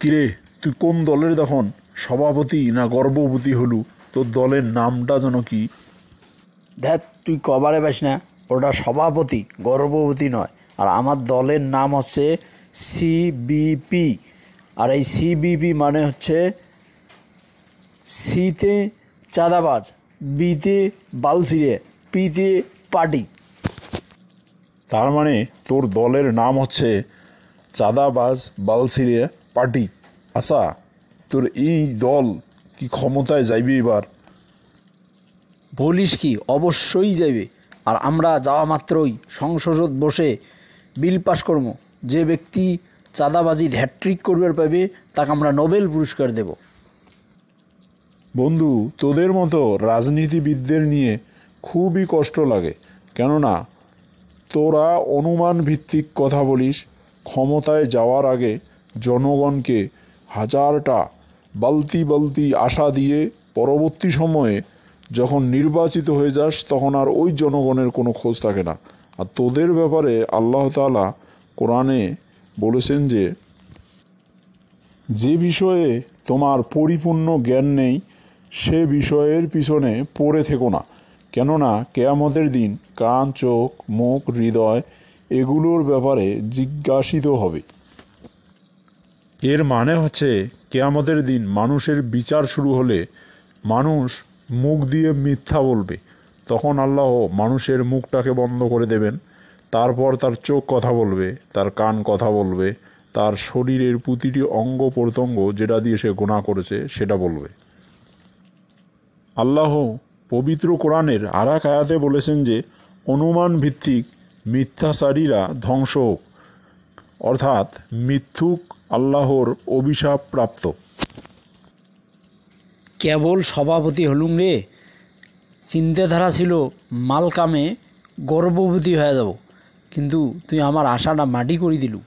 কিরে, তুই কোন দলের তখন সভাপতি না গর্ভবতী হলু? তোর দলের নামটা যেন কি? দেখ, তুই কবারে পাস না, ওটা সভাপতি, গর্ভবতী নয়। আর আমার দলের নাম হচ্ছে সিবিপি। আর এই সিবিপি মানে হচ্ছে সিতে চাঁদাবাজ, বিতে বালছিড়ে, পিতে পার্টি। তার মানে তোর দলের নাম হচ্ছে চাঁদাবাজ বালছিরে পার্টি। আচ্ছা, তোর এই দল কি ক্ষমতায় যাইবে এবার? বলিস কি, অবশ্যই যাবে। আর আমরা যাওয়া মাত্রই সংসদ বসে বিল পাস করবো। যে ব্যক্তি চাঁদাবাজি হ্যাট্রিক করবে পাবে, তাকে আমরা নোবেল পুরস্কার দেব। বন্ধু, তোদের মতো রাজনীতিবিদদের নিয়ে খুবই কষ্ট লাগে। কেননা তোরা অনুমান ভিত্তিক কথা বলিস। ক্ষমতায় যাওয়ার আগে জনগণকে হাজারটা বালতি বালতি আশা দিয়ে পরবর্তী সময়ে যখন নির্বাচিত হয়ে যাস তখন আর ওই জনগণের কোনো খোঁজ থাকে না। আর তোদের ব্যাপারে আল্লাহ তাআলা কোরআনে বলেছেন যে যে বিষয়ে তোমার পরিপূর্ণ জ্ঞান নেই সে বিষয়ের পিছনে পড়ে থেকো না, কেননা কেয়ামতের দিন কান, চোখ, মুখ, হৃদয় এগুলোর ব্যাপারে জিজ্ঞাসিত হবে। এর মানে হচ্ছে কেয়ামতের দিন মানুষের বিচার শুরু হলে মানুষ মুখ দিয়ে মিথ্যা বলবে, তখন আল্লাহ মানুষের মুখটাকে বন্ধ করে দেবেন। তারপর তার চোখ কথা বলবে, তার কান কথা বলবে, তার শরীরের প্রতিটি অঙ্গ প্রত্যঙ্গ যেটা দিয়ে সে গুনাহ করেছে সেটা বলবে। আল্লাহ পবিত্র কোরআনের আর এক আয়াতে বলেছেন যে অনুমান ভিত্তিক মিথ্যাচারীরা ধ্বংস হোক, অর্থাৎ মিথ্যুক আল্লাহর অভিশাপ প্রাপ্ত। কেবল সভাপতি হলুম রে, চিন্তাধারা ছিল মাল কামে গর্ভবতী হয়ে যাব, কিন্তু তুই আমার আশাটা মাটি করে দিলু।